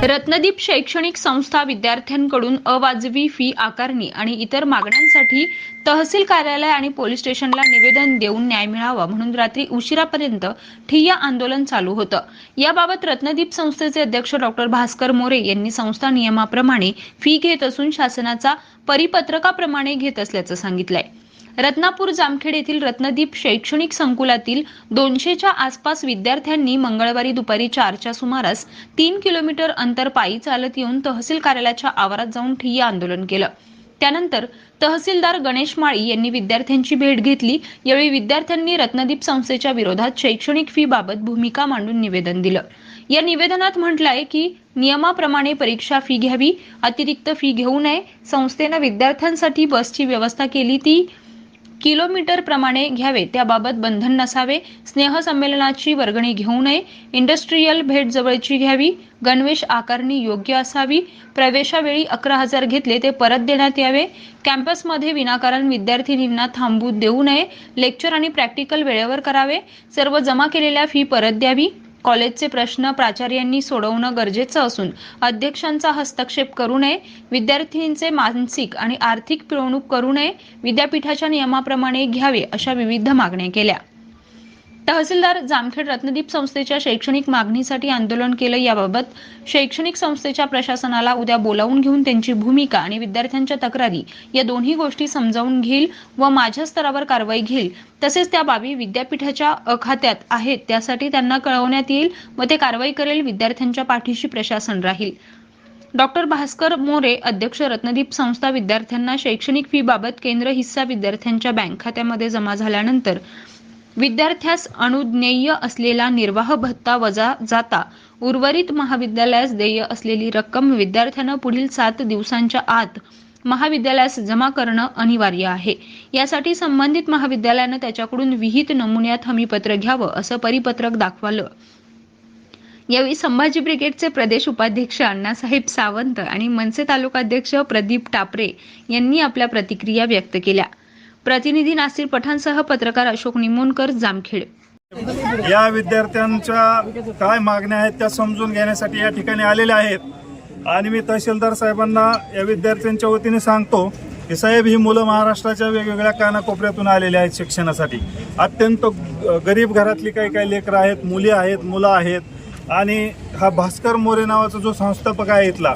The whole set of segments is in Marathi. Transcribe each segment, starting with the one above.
रत्नदीप शैक्षणिक संस्था विद्यार्थ्यांकडून अवाजवी फी आकारणी आणि इतर मागण्यांसाठी तहसील कार्यालय आणि पोलीस स्टेशनला निवेदन देऊन न्याय मिळावा म्हणून रात्री उशिरापर्यंत ठिय्या आंदोलन चालू होतं। याबाबत रत्नदीप संस्थेचे अध्यक्ष डॉक्टर भास्कर मोरे यांनी संस्था नियमाप्रमाणे फी घेत असून शासनाचा परिपत्रकाप्रमाणे घेत असल्याचं सांगितलंय। रत्नापूर जामखेड येथील रत्नदीप शैक्षणिक संकुलातील 200च्या आसपास विद्यार्थ्यांनी मंगळवारी दुपारी 4च्या सुमारास 3 किलोमीटर अंतर पायी चालत येऊन तहसील कार्यालयाच्या आवारात जाऊन ठिय्या आंदोलन केलं। त्यानंतर तहसीलदार गणेश माळी यांनी विद्यार्थ्यांची भेट घेतली। यावेळी विद्यार्थ्यांनी रत्नदीप संस्थेच्या विरोधात शैक्षणिक फी बाबत भूमिका मांडून निवेदन दिलं। या निवेदनात म्हटलंय की नियमाप्रमाणे परीक्षा फी घ्यावी, अतिरिक्त फी घेऊ नये। संस्थेने विद्यार्थ्यांसाठी बसची व्यवस्था केली ती किलोमीटर प्रमाणे घ्यावे, त्याबाबत बंधन नसावे। स्नेहसंमेलनाची वर्गणी घेऊ नये, इंडस्ट्रियल भेट जवळची घ्यावी, गणवेश आकारणी योग्य असावी, प्रवेशावेळी 11,000 घेतले ते परत देण्यात यावे, कॅम्पसमध्ये विनाकारण विद्यार्थिनींना थांबू देऊ नये, लेक्चर आणि प्रॅक्टिकल वेळेवर करावे, सर्व जमा केलेल्या फी परत द्यावी, कॉलेजचे प्रश्न प्राचार्यांनी सोडवणं गरजेचं असून अध्यक्षांचा हस्तक्षेप करू नये, विद्यार्थिनींचे मानसिक आणि आर्थिक पिळवणूक करू नये, विद्यापीठाच्या नियमाप्रमाणे घ्यावे अशा विविध मागण्या केल्या। तहसीलदार जामखेड रत्नदीप संस्थेच्या शैक्षणिक मागणीसाठी आंदोलन केलं। याबाबत शैक्षणिक संस्थेच्या प्रशासनाला उद्या बोलावून घेऊन त्यांची भूमिका आणि विद्यार्थ्यांच्या तक्रारी या दोन्ही गोष्टी समजावून घेईल व माझ्या स्तरावर कारवाई घेईल। तसेच त्या बाबी विद्यापीठाच्या अखात्यात आहेत त्यासाठी त्यांना कळवण्यात येईल व ते कारवाई करेल। विद्यार्थ्यांच्या पाठीशी प्रशासन राहील। डॉक्टर भास्कर मोरे, अध्यक्ष रत्नदीप संस्था विद्यार्थ्यांना शैक्षणिक फी बाबत केंद्र हिस्सा विद्यार्थ्यांच्या बँक खात्यामध्ये जमा झाल्यानंतर विद्यार्थ्यास अनुज्ञेय असलेला निर्वाह भत्ता वजा जाता उर्वरित महाविद्यालयास देय असलेली रक्कम विद्यार्थ्यानं पुढील 7 दिवसांच्या आत महाविद्यालयास जमा करणं अनिवार्य आहे। यासाठी संबंधित महाविद्यालयानं त्याच्याकडून विहित नमुन्यात हमीपत्र घ्यावं असं परिपत्रक दाखवलं। यावेळी संभाजी ब्रिगेडचे प्रदेश उपाध्यक्ष अण्णासाहेब सावंत आणि मनसे तालुकाध्यक्ष प्रदीप टापरे यांनी आपल्या प्रतिक्रिया व्यक्त केल्या। प्रतिनिधी नासिर पठाणसह पत्रकार अशोक निमोणकर, जामखेड। या विद्यार्थ्यांच्या काय मागण्या आहेत त्या समजून घेण्यासाठी या ठिकाणी आलेले आहेत आणि मी तहसीलदार साहेबांना या विद्यार्थ्यांच्या वतीने सांगतो की साहेब, ही मुलं महाराष्ट्राच्या वेगवेगळ्या कानाकोपऱ्यातून आलेली आहेत शिक्षणासाठी। अत्यंत गरीब घरातली काही लेकरं आहेत, मुली आहेत, मुलं आहेत आणि हा भास्कर मोरे नावाचा जो संस्थापक आहे इथला,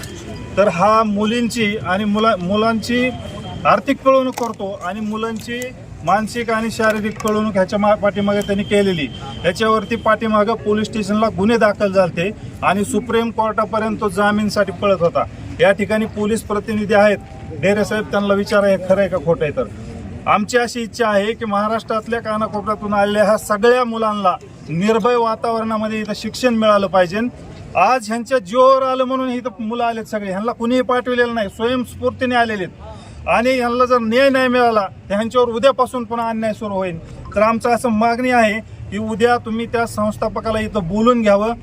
तर हा मुलींची आणि मुलांची आर्थिक पिळवणूक करतो आणि मुलांची मानसिक आणि शारीरिक पिळवणूक ह्याच्या पाठीमागे त्यांनी केलेली। याच्यावरती पाठीमागं पोलीस स्टेशनला गुन्हे दाखल झाले आणि सुप्रीम कोर्टापर्यंत तो जामीनसाठी पळत होता। या ठिकाणी पोलीस प्रतिनिधी आहेत, डेरे साहेब, त्यांना विचारा हे खरं आहे का खोटं आहे। तर आमची अशी इच्छा आहे की महाराष्ट्रातल्या कानाकोपऱ्यातून आलेल्या ह्या सगळ्या मुलांना निर्भय वातावरणामध्ये इथं शिक्षण मिळालं पाहिजे। आज ह्यांच्या जीवावर आलं म्हणून इथं मुलं आलेत सगळे, ह्यांना कुणीही पाठवलेलं नाही, स्वयंस्फूर्तीने आलेले आहेत आणि ह्यांना जर न्याय नाही मिळाला तर ह्यांच्यावर उद्यापासून पुन्हा अन्याय सुरू होईल। तर आमचं असं मागणी आहे की उद्या तुम्ही त्या संस्थापकाला इथं बोलून घ्यावं।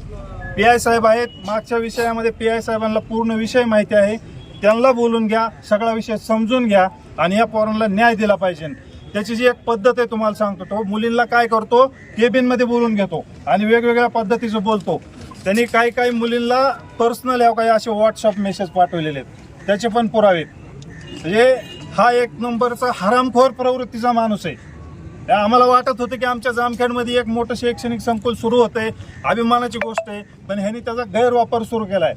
PI साहेब आहेत, मागच्या विषयामध्ये PI साहेबांना पूर्ण विषय माहिती आहे, त्यांना बोलून घ्या, सगळा विषय समजून घ्या आणि या पोरांना न्याय दिला पाहिजे। त्याची जी एक पद्धत आहे तुम्हाला सांगतो, तो मुलींना काय करतो, केबिनमध्ये बोलून घेतो आणि वेगवेगळ्या पद्धतीचं बोलतो। त्यांनी काही मुलींना पर्सनल काही असे व्हॉट्सअप मेसेज पाठवलेले आहेत, त्याचे पण पुरावे। म्हणजे हा एक नंबरचा हरामखोर प्रवृत्तीचा माणूस आहे। आम्हाला वाटत होतं की आमच्या जामखेडमध्ये एक मोठं शैक्षणिक संकुल सुरू होतंय, अभिमानाची गोष्ट आहे, पण ह्यांनी त्याचा गैरवापर सुरू केलाय।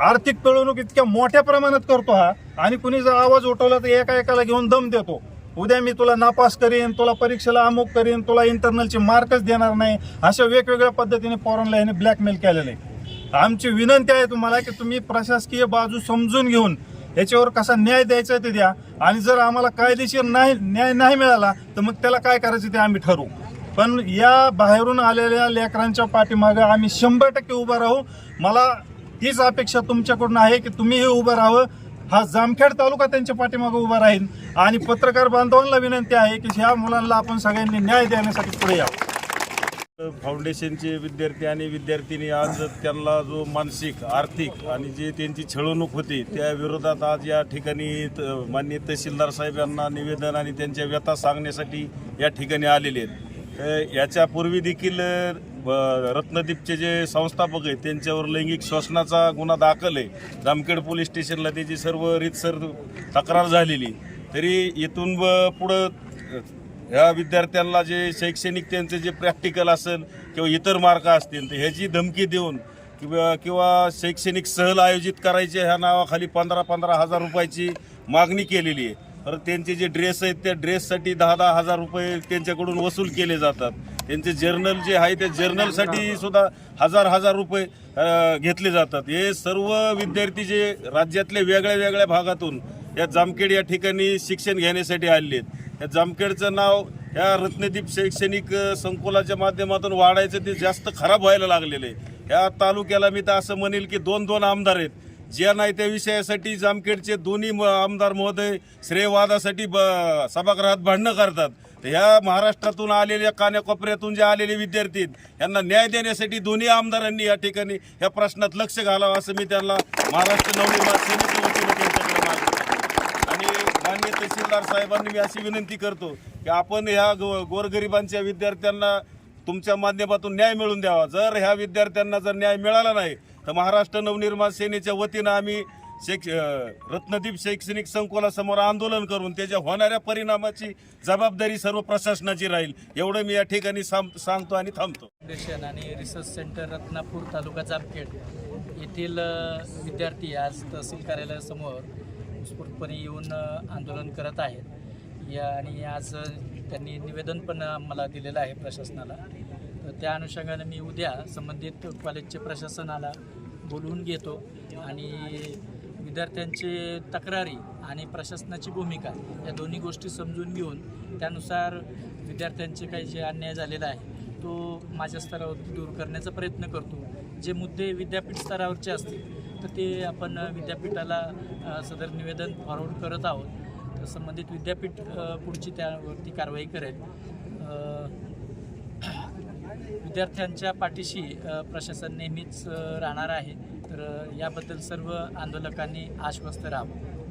आर्थिक पिळवणूक इतक्या मोठ्या प्रमाणात करतो हा आणि कुणी जर आवाज उठवला तर एकाला घेऊन दम देतो। उद्या मी तुला नापास करीन, तुला परीक्षेला अमुक करीन, तुला इंटरनलचे मार्कच देणार नाही, अशा वेगवेगळ्या पद्धतीने पोरांना ह्याने ब्लॅकमेल केलेलं आहे। आमची विनंती आहे तुम्हाला की तुम्ही प्रशासकीय बाजू समजून घेऊन याच्यावर कसा न्याय द्यायचा ते द्या आणि जर आम्हाला कायदेशीर न्याय नाही मिळाला तर मग त्याला काय करायचं ते आम्ही ठरवू। पण या बाहेरून आलेल्या लेकरांच्या पाठीमागं आम्ही 100% उभं राहू। मला हीच अपेक्षा तुमच्याकडून आहे की तुम्हीही उभं राहावं। हा जामखेड तालुका त्यांच्या पाठीमागं उभा राहील आणि पत्रकार बांधवांना विनंती आहे की ह्या मुलांना आपण सगळ्यांनी न्याय देण्यासाठी पुढे यावं। फाउंडेशनचे विद्यार्थी आणि विद्यार्थिनी आज त्यांना जो मानसिक, आर्थिक आणि जे त्यांची छळवणूक होती त्या विरोधात आज या ठिकाणी माननीय तहसीलदार साहेब यांना निवेदन आणि त्यांच्या व्यथा सांगण्यासाठी या ठिकाणी आलेले आहेत। याच्यापूर्वी देखील रत्नदीपचे जे संस्थापक आहेत त्यांच्यावर लैंगिक शोषणाचा गुन्हा दाखल आहे. जामखेड पोलीस स्टेशनला त्याची सर्व रीतसर तक्रार झालेली. तरी इथून पुढं ह्या विद्यार्थ्यांना जे शैक्षणिक त्यांचे जे प्रॅक्टिकल असेल किंवा इतर मार्ग असतील तर ह्याची धमकी देऊन किंवा शैक्षणिक सहल आयोजित करायचे ह्या नावाखाली 15-15 हजार रुपयाची मागणी केलेली आहे. तर त्यांचे जे ड्रेस आहेत त्या ड्रेससाठी 10-10 हजार रुपये त्यांच्याकडून वसूल केले जातात. त्यांचे जर्नल जे आहे त्या जर्नलसाठी सुद्धा हजार रुपये घेतले जातात. हे सर्व विद्यार्थी जे राज्यातल्या वेगळ्या वेगळ्या भागातून या जामखेड या ठिकाणी शिक्षण घेण्यासाठी आलेले आहेत. या जामखेडचं नाव ह्या रत्नदीप शैक्षणिक संकुलाच्या माध्यमातून वाढायचं ते जास्त खराब व्हायला लागलेलं आहे. ह्या तालुक्याला मी तर असं म्हणेल की 2-2 आमदार आहेत. ज्या नाही त्या विषयासाठी जामखेडचे दोन्ही आमदार महोदय श्रेयवादासाठी सभागृहात भांडणं करतात. तर ह्या महाराष्ट्रातून आलेल्या कान्याकोपऱ्यातून जे आलेले विद्यार्थी आहेत यांना न्याय देण्यासाठी दोन्ही आमदारांनी या ठिकाणी या प्रश्नात लक्ष घालावं असं मी त्यांना महाराष्ट्र नवनिर्माण सेनेच्या वतीनं त्यांच्याकडे मागतो. आणि माननीय तहसीलदार साहेबांनी मी अशी विनंती करतो की आपण ह्या गोरगरिबांच्या विद्यार्थ्यांना तुमच्या माध्यमातून न्याय मिळवून द्यावा. जर ह्या विद्यार्थ्यांना जर न्याय मिळाला नाही तर महाराष्ट्र नवनिर्माण सेनेच्या वतीनं आम्ही रत्नदीप शैक्षणिक संकुलासमोर आंदोलन करून त्याच्या होणाऱ्या परिणामाची जबाबदारी सर्व प्रशासनाची राहील एवढं मी या ठिकाणी सांगतो आणि थांबतो. फाउंडेशन आणि रिसर्च सेंटर रत्नापूर तालुका जामखेड येथील विद्यार्थी आज तहसील कार्यालयासमोर उत्स्फूर्तपणे येऊन आंदोलन करत आहेत. आणि आज त्यांनी निवेदन पण आम्हाला दिलेलं आहे प्रशासनाला. तर त्या अनुषंगाने मी उद्या संबंधित कॉलेजचे प्रशासनाला बोलवून घेतो आणि विद्यार्थ्यांचे तक्रारी आणि प्रशासनाची भूमिका या दोन्ही गोष्टी समजून घेऊन त्यानुसार विद्यार्थ्यांचे काही जे अन्याय झालेला आहे तो माझ्या स्तरावर दूर करण्याचा प्रयत्न करतो. जे मुद्दे विद्यापीठ स्तरावरचे असतील तर ते आपण विद्यापीठाला सदर निवेदन फॉरवर्ड करत आहोत. तर संबंधित विद्यापीठ पुढची त्यावरती कारवाई करेल. विद्यार्थ्यांच्या पाठीशी प्रशासन नेहमीच राहणार आहे. तर याबद्दल सर्व आंदोलकांनी आश्वस्त राहावं.